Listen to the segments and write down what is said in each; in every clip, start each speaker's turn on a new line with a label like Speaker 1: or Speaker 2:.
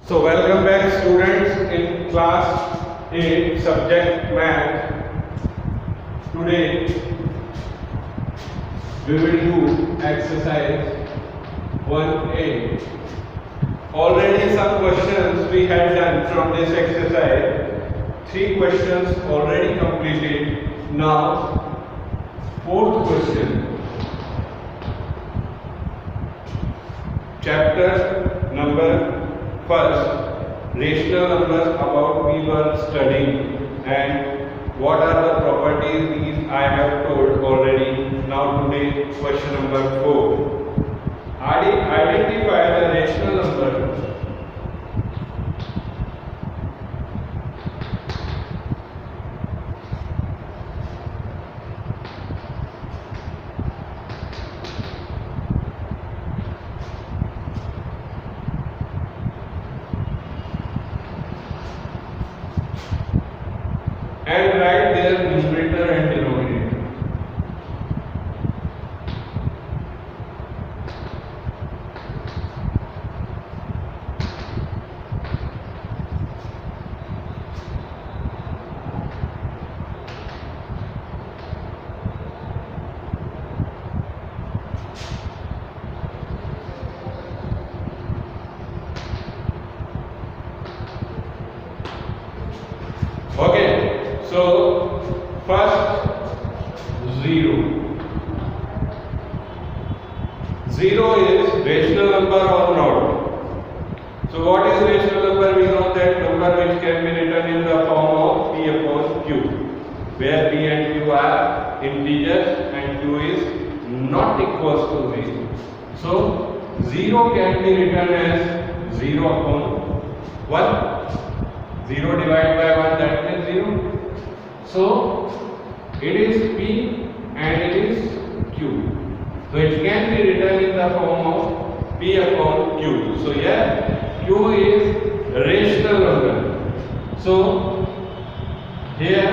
Speaker 1: So welcome back students in class 8 subject math. Today we will do exercise 1A. Already some questions we had done from this exercise. 3 questions already completed. Now 4th question. Chapter number first, rational numbers about we were studying and what are the properties these I have told already. Now today question number 4. Identify the rational number and write their numerator and denominator. Okay, so first 0. 0 is rational number or not. So what is rational number? We know that number which can be written in the form of P upon Q, where P and Q are integers and Q is not equals to 0. So 0 can be written as 0 upon 1. 0 divided by 1, that means 0. So it is P and it is Q. So it can be written in the form of P upon Q. So here Q is rational number. So here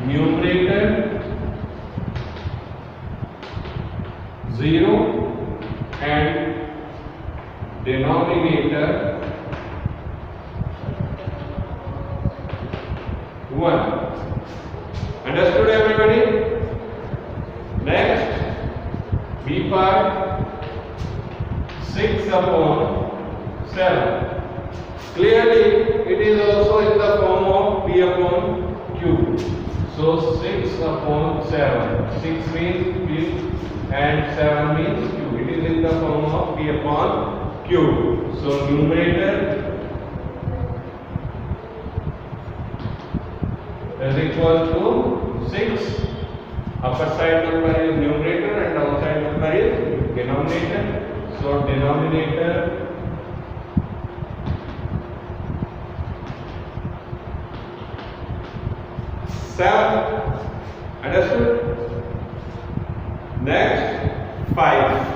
Speaker 1: numerator 0 and denominator 1. Understood everybody? Next, B part 6 upon 7. Clearly, it is also in the form of P upon Q. So 6 upon 7. 6 means P and 7 means Q. It is in the form of P upon Q. So numerator is equal to 6. Upper side number is numerator and downside number is denominator. So denominator seven. Understood? Next 5.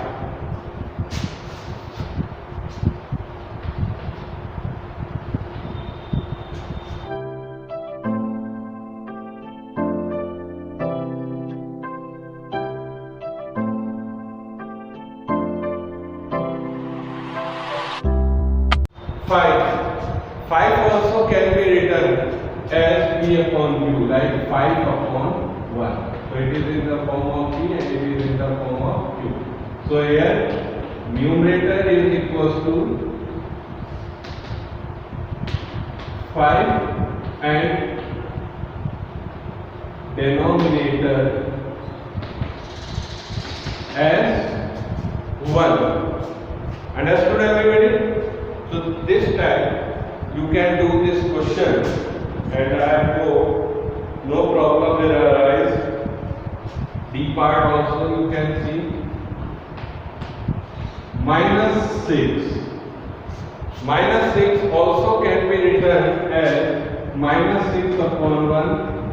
Speaker 1: 5 also can be written as P upon Q, like 5 upon 1. So it is in the form of P and it is in the form of Q. So here numerator is equals to 5 and denominator as 1. Understood everybody? So this time you can do this question and I hope no problem will arise. D part also you can see. -6. -6 also can be written as -6 upon 1.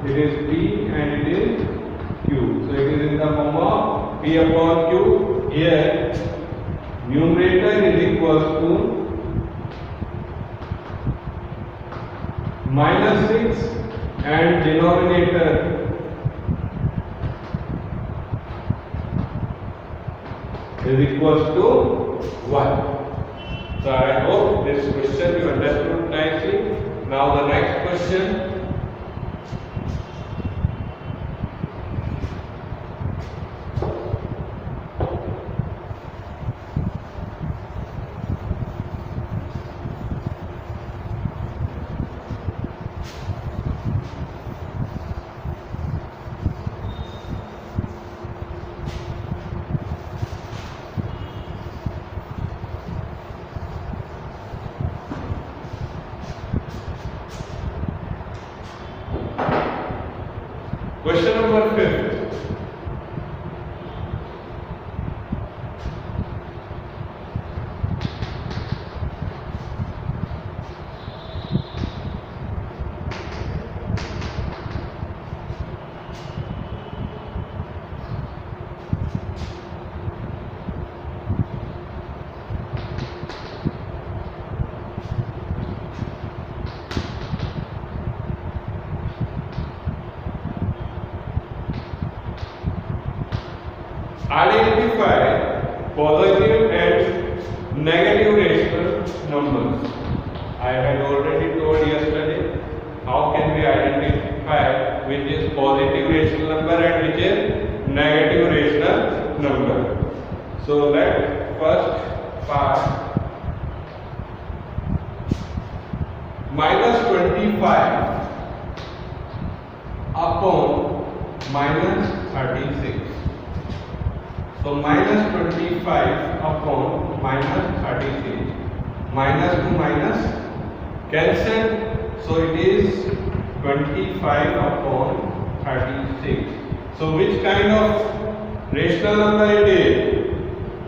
Speaker 1: It is P and it is Q. So it is in the form of P upon Q. Here numerator is equals to -6 and denominator is equals to 1. So I hope this question you understood nicely. Now the next question. Question number 5. Identify positive and negative rational numbers. I had already told yesterday how can we identify which is positive rational number and which is negative rational number. So let first part minus 25 upon minus 36. So minus 25 upon minus 36. Minus to minus cancel. So it is 25 upon 36. So which kind of rational number it is?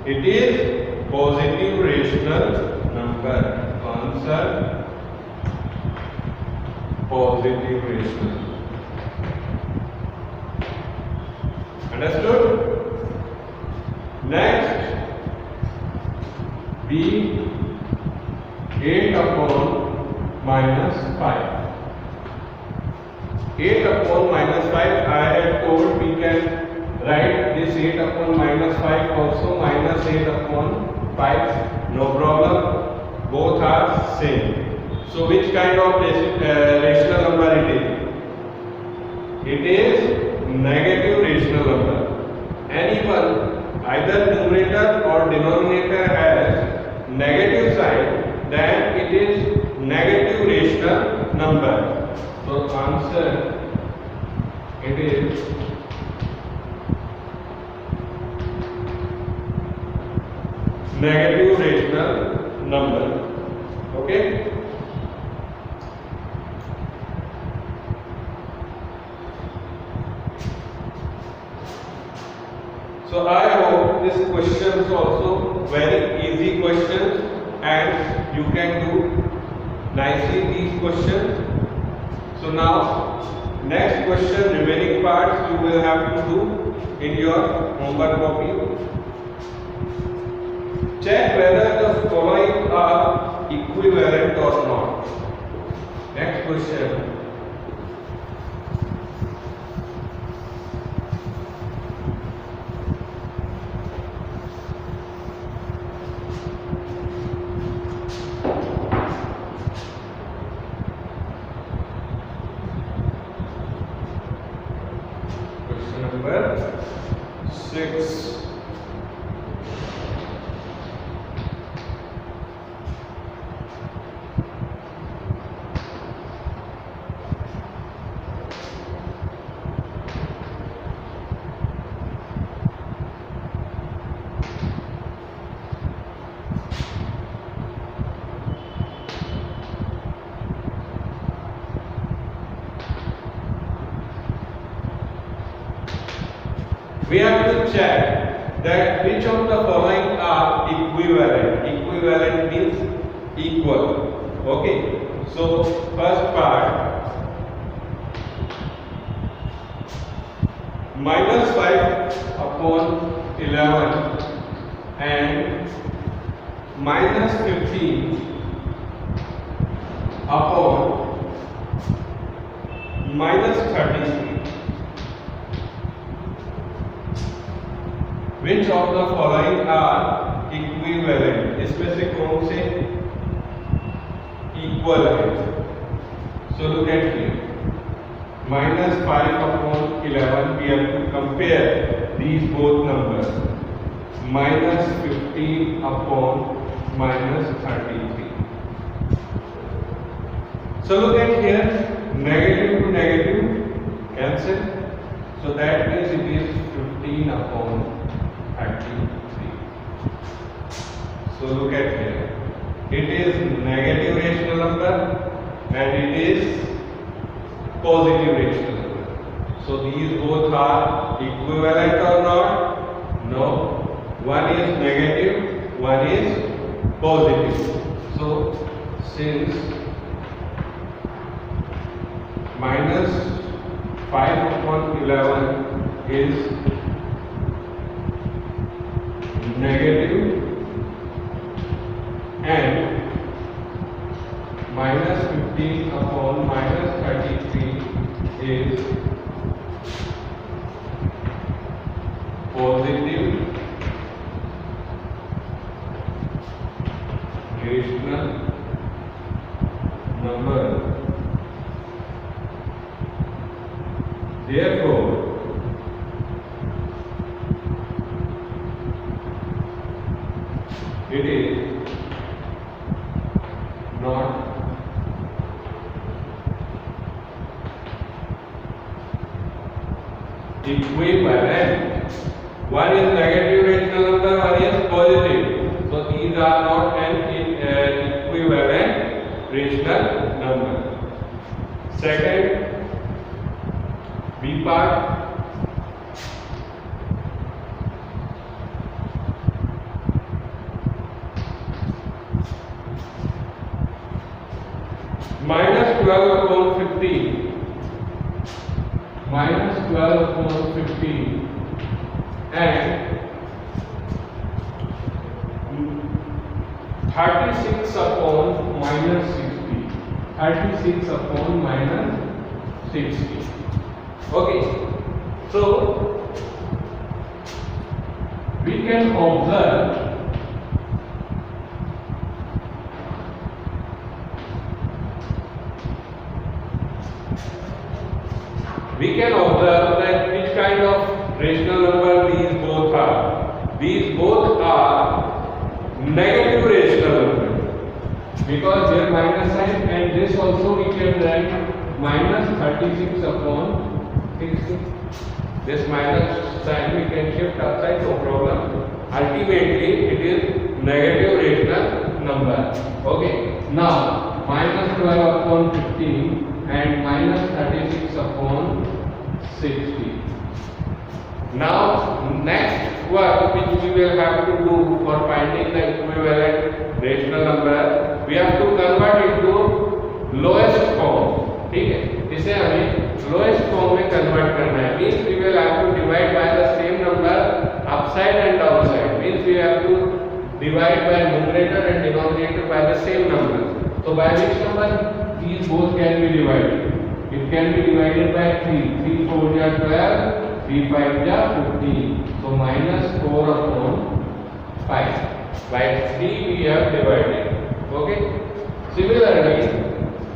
Speaker 1: It is positive rational number. Answer positive rational. Understood? Next, be 8 upon minus 5. 8 upon minus 5, I had told we can write this 8 upon minus 5 also minus 8 upon 5. No problem, both are same. So which kind of rational number it is? It is negative rational number. Anyone either numerator or denominator has negative sign, then it is negative rational number. So answer it is negative rational number. Okay? So I hope this question is also very easy questions and you can do nicely these questions. So now next question, remaining parts you will have to do in your homework copy. Check whether the following are equivalent or not. Next question. Number 6. We have to check that which of the following are equivalent. Equivalent means equal. Okay. So first part, minus 5 upon 11 and minus 15 upon minus 33. Which of the following are equivalent? इसमें से कौन से equivalent. So look at here. Minus 5 upon 11, we have to compare these both numbers. Minus 15 upon minus 33. So look at here, negative to negative cancel. So that means it is 15 upon 33. So look at here. It is negative rational number and it is positive rational number. So these both are equivalent or not? No. One is negative, one is positive. So since minus 5 upon 11 is negative and minus 15 upon minus 33 is positive rational number. Therefore, it is not equivalent. One is negative rational number, one is positive. So these are not an equivalent rational number. Second, B part. Minus 12 upon 15. Minus 12 upon 15 and 36 upon minus 60. 36 upon minus 60. Okay, so we can observe that which kind of rational number these both are. These both are negative rational number because they are minus sign, and this also we can write minus 36 upon 60. This minus sign we can shift upside, no problem. Ultimately it is negative rational number. Okay, now minus 12 upon 15 and minus 36 upon 60. Now next work which we will have to do for finding the equivalent rational number, we have to convert into lowest form. ठीक है, इसे हमें lowest form में convert करना है. Means we will have to divide by the same number upside and downside. Means we have to divide by numerator and denominator by the same number. So by which number these both can be divided? It can be divided by 3. 3 4 ja 12, 3 5 ja 15. So minus 4 upon 5. By 3 we have divided. Okay. Similarly,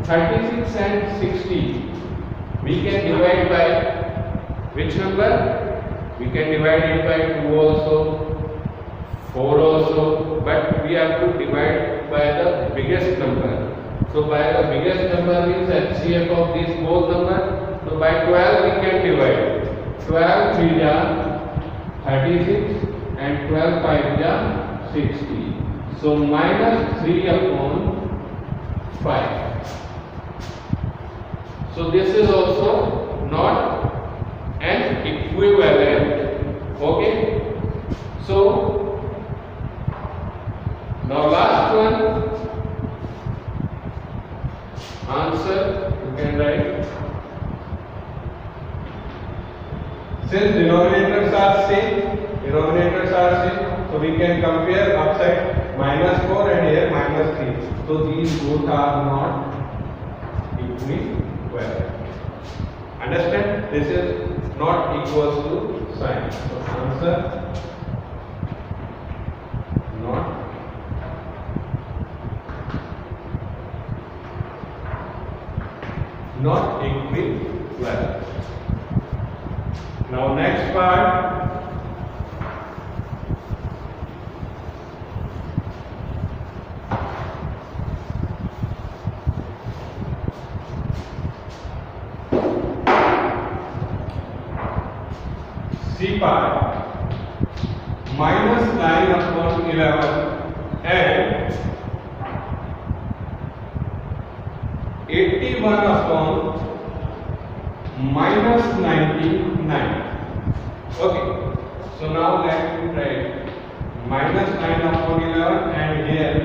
Speaker 1: 36 and 60 we can divide by which number? We can divide it by 2 also, 4 also, but we have to divide by the biggest number. So by the biggest number means HCF of these both numbers. So by 12 we can divide. 12 3 ja 36 and 12 5 ja 60. So minus 3 upon 5. So this is also not an equivalent. Okay. So now last one. Answer you can write. Since denominators are same, so we can compare upside minus 4 and here minus 3. So these both are not equivalent. Understand? This is not equals to sign. So answer not Now next part. C part. Minus 9 upon 11 and 81 upon minus 99. Okay, so now let me write minus 9 upon 11 and here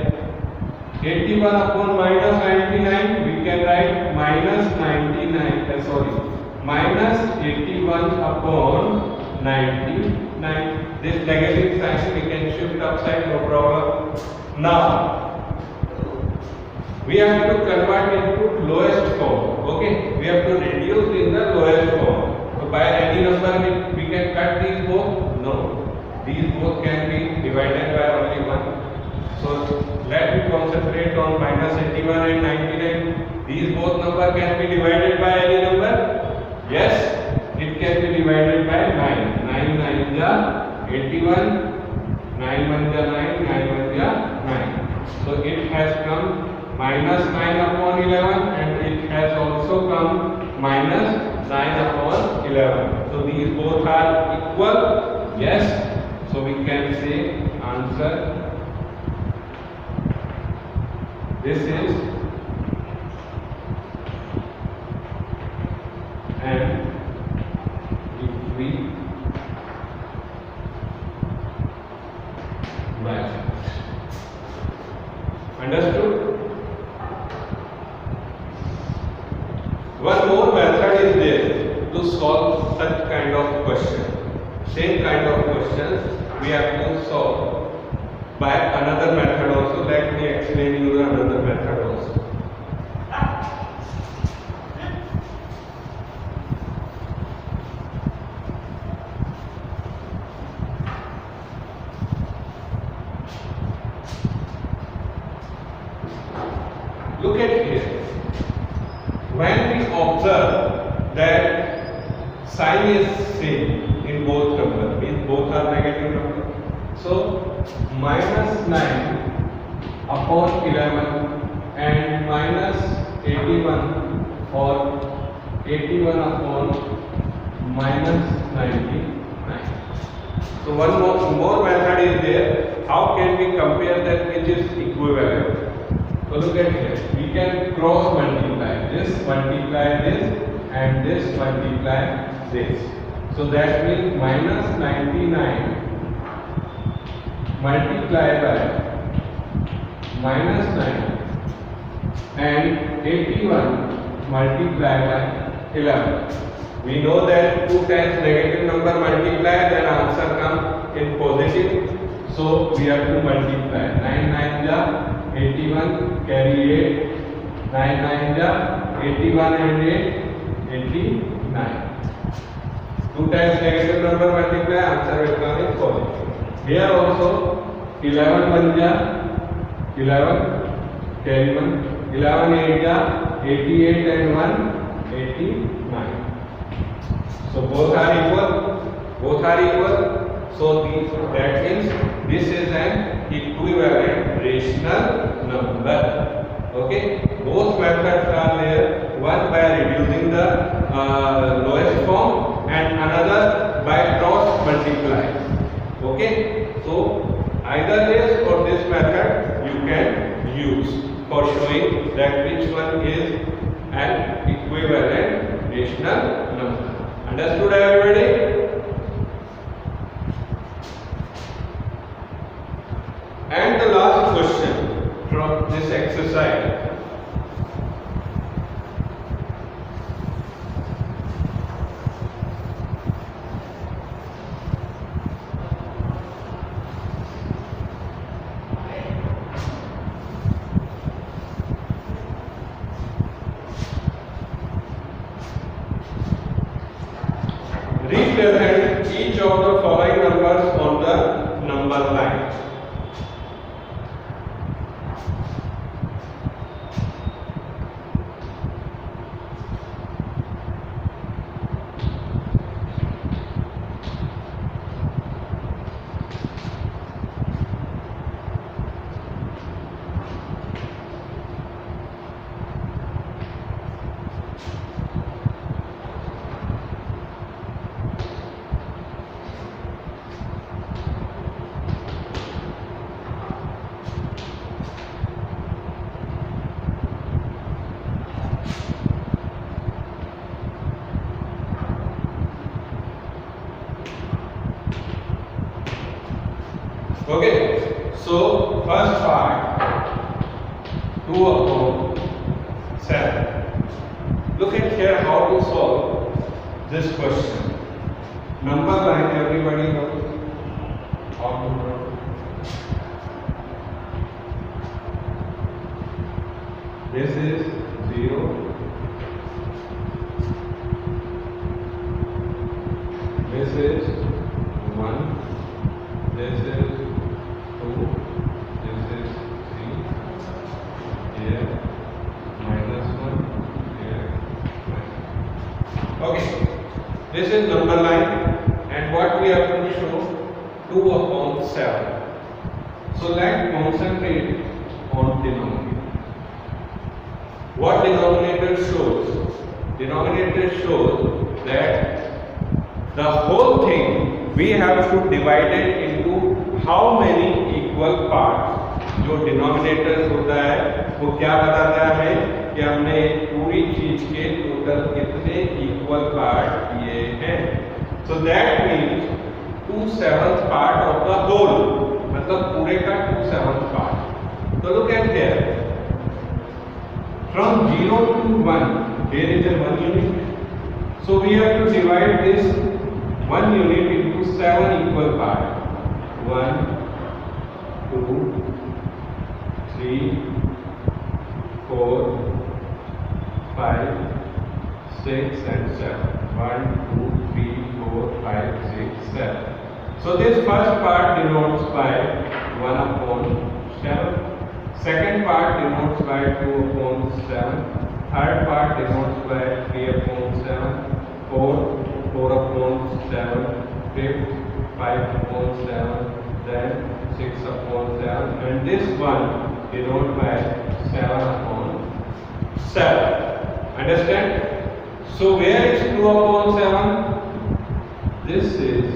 Speaker 1: 81 upon minus 99 we can write minus 99, minus 81 upon 99. This negative sign we can shift upside, no problem. Now we have to convert into lowest form. Okay, we have to reduce in the lowest form. So by any number we can cut these both. No, these both can be divided by only one. So let me concentrate on minus 81 and 99. These both number can be divided by any number. Yes, it can be divided by 9. 9 9 ja 81. 9 1 ja 9. 9 1 ja 9. So it has come minus 9 upon 11 and it has also come minus 9 upon 11. So these both are equal. Yes. So we can say answer. This is an equivalent. Understood? One more method is there to solve such kind of question. Same kind of questions we have to solve by another method also. Let me explain you another method also. Look at here. When we observe that sign is same in both numbers, means both are negative numbers. So minus 9 upon 11 and minus 81 or 81 upon minus 99. So one more method is there. How can we compare that which is equivalent? So look at here. We can cross multiply this and this multiply this. So that means minus 99 multiplied by minus 9 and 81 multiplied by 11. We know that 2 times negative number multiply, then answer come in positive. So we have to multiply. 9 9 ja 81, carry 8. 9 9 ja 81 and 8, 89. 2 times negative number multiply, answer will come in positive. Here also 11 1 ja 11, carry 1. 11 8 ja 88 and 1, 89. So both are equal. So that means this is an equivalent rational number. Okay, both methods are there. One by reducing the lowest form and another by cross multiply. Okay, so either this or this method you can use for showing that which one is an equivalent rational number. Understood everybody? And the last question from this exercise. Represent each of the following numbers on the number line. Okay, so first part 2 upon 7. Look at here how to solve this question. Number line, everybody knows how to draw. This is 0. This is 1. This is 2. This is 3. Here -1. Here -. Okay. This is number line, and what we have to show 2 upon 7. So let's concentrate on denominator. What denominator shows? Denominator shows that the whole thing we have to divide it into how many equal parts. जो denominator होता है वो क्या बताता है कि हमने पूरी चीज के टोटल कितने इक्वल पार्ट किए हैं. So that means 2/7 part of the whole, मतलब पूरे का 2/7 पार्ट. तो look at here, from 0 to 1 there is a 1 unit. So we have to divide this 1 unit into 7 equal parts. 1, 2, 3, 4, 5, 6 and 7. 1, 2, 3, 4, 5, 6, 7. So this first part denotes by 1 upon 7. Second part denotes by 2 upon 7. Third part denotes by 3 upon 7. Fourth, 4 upon 7. Fifth, 5 upon 7. Then 6 upon 7. And this one denoted by 7 upon 7. Understand? So where is 2 upon 7? This is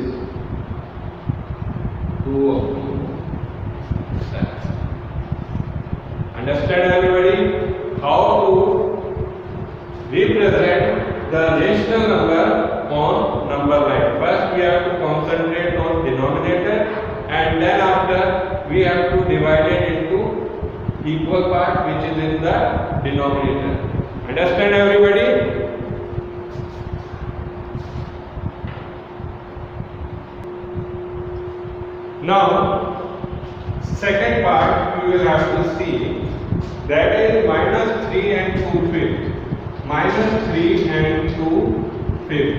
Speaker 1: 2 upon 7. Understand everybody how to represent the rational number on number line. First we have to concentrate on denominator, and then after we have to divide it into equal part which is in the denominator. Understand everybody? Now second part we will have to see, that is -3 and 2/5. -3 and 2/5.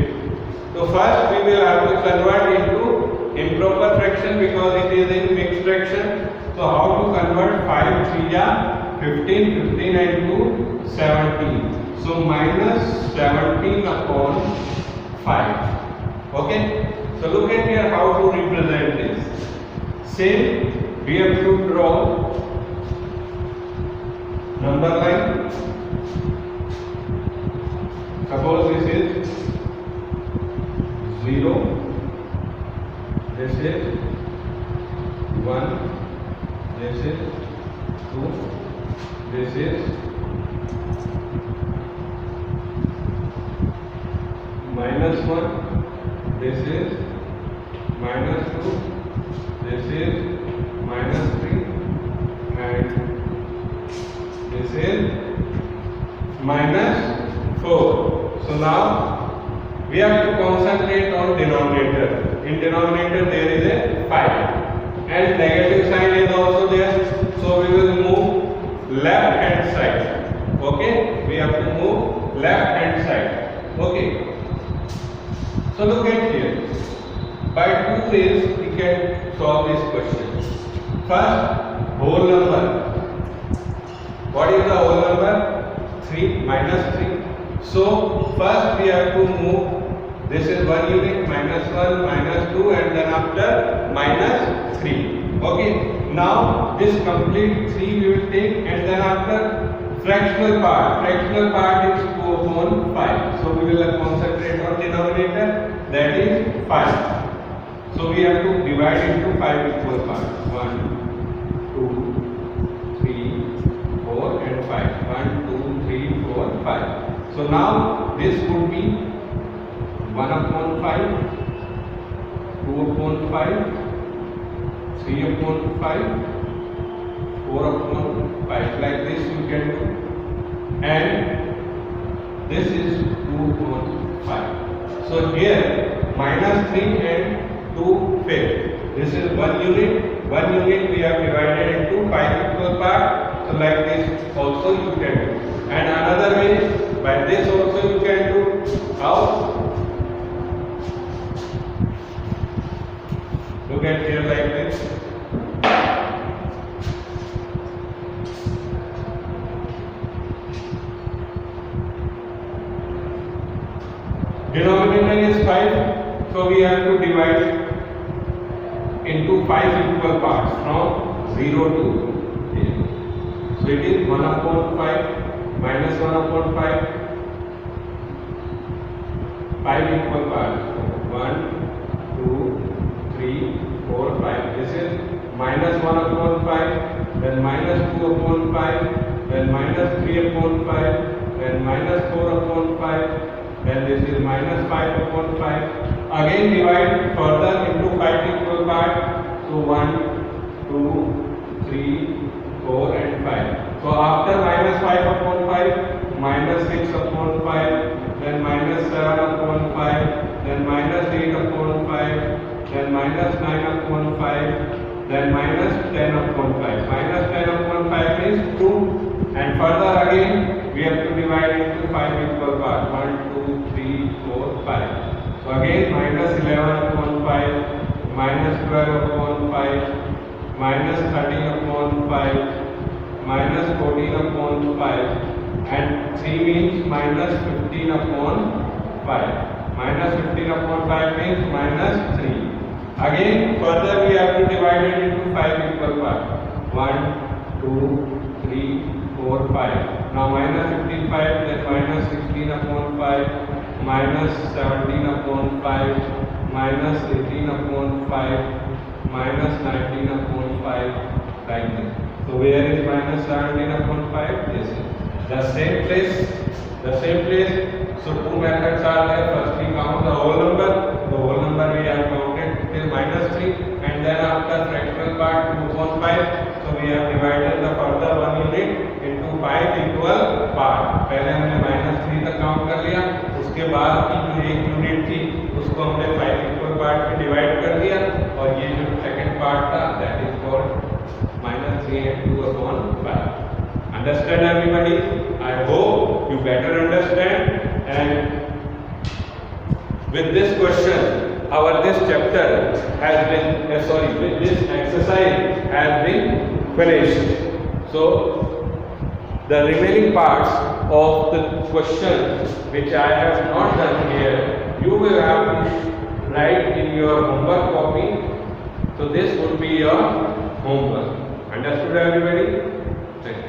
Speaker 1: So first we will have to convert into improper fraction because it is in mixed fraction. So how to convert? 5 3 ja 15, 15 and 2 17. So -17 upon 5. Okay. So look at here how to represent this. Same, we have to draw number line. Suppose this is 0, this is 1, this is 2, this is -1, this is -2, this is -3, and this is -4. So now we have to concentrate on denominator. In denominator there is a 5 and negative sign is also there. So we will move left hand side. Okay, we have to move left hand side. Okay. So look at here. By 2 ways we can solve this question. First, whole number. What is the whole number? 3 -3. So first we have to move, this is 1 unit, -1, -2 and then after -3. Okay. Now this complete 3 we will take, and then after fractional part. Fractional part is 2 upon 5. So we will concentrate on denominator, that is 5. So we have to divide into 5 equal parts. 1, 2, 3, 4 and 5. 1, 2, 3, 4, 5. So now this would be 1 upon 5, 2 upon 5, 3 upon 5, 4 upon 5, like this you can do, and this is 2 upon 5. So here minus 3 and 2 fifth. This is 1 unit. 1 unit we have divided into 5 equal parts. So like this also you can do. And another way, by this also you can do. How? Look at here like this. Denominator is 5, so we have to divide into 5 equal parts from 0 to 8. So it is 1 upon 5 minus 1 upon 5, 5 equal parts. 1, 2, 3, 4, 5. This is minus 1 upon 5, then minus 2 upon 5, then minus 3 upon 5, then minus 4 upon 5, then this is minus 5 upon 5. Again divide further into 5 equal parts. So 1, 2, 3, 4 and 5. So after minus 5 upon 5, minus 6 upon 5, then minus 7 upon 5, then minus 8 upon 5, then minus 9 upon 5, then minus 10 upon 5. Minus 10 upon 5 is 2, and further again we have to divide into 5 equal parts. 1, 2, 3, 4, 5. So again minus 11 upon 5, minus 12 upon 5, minus 13 upon 5, minus 14 upon 5, and 3 means minus 15 upon 5. Minus 15 upon 5 means minus 3. Again further we have to divide it into 5 equal parts. 1, 2, 3, 4, 5. Now minus 15 5, then minus 16 upon 5, minus 17 upon 5, minus 18 upon 5, minus 19 upon 5, like this. So where is minus 17 upon 5? This is the same place. So two methods are there. First we count the whole number. The whole number we have counted till minus 3, and then after fractional part 2 upon 5. So we have divided the further 1 unit into 5 equal part. पहले हमने minus 3 तक count कर लिया, उसके बाद की जो 1 unit थी उसको हमने 5 इक्वल पार्ट में डिवाइड कर दिया, और ये जो सेकंड पार्ट था that is called minus 3 and 2 upon 5. Understand everybody? I hope you better understand. And with this question, this chapter has been with this exercise has been finished. So the remaining parts of the question which I have not done here, you will have to write in your homework copy. So this would be your homework. Understood everybody? Thank you.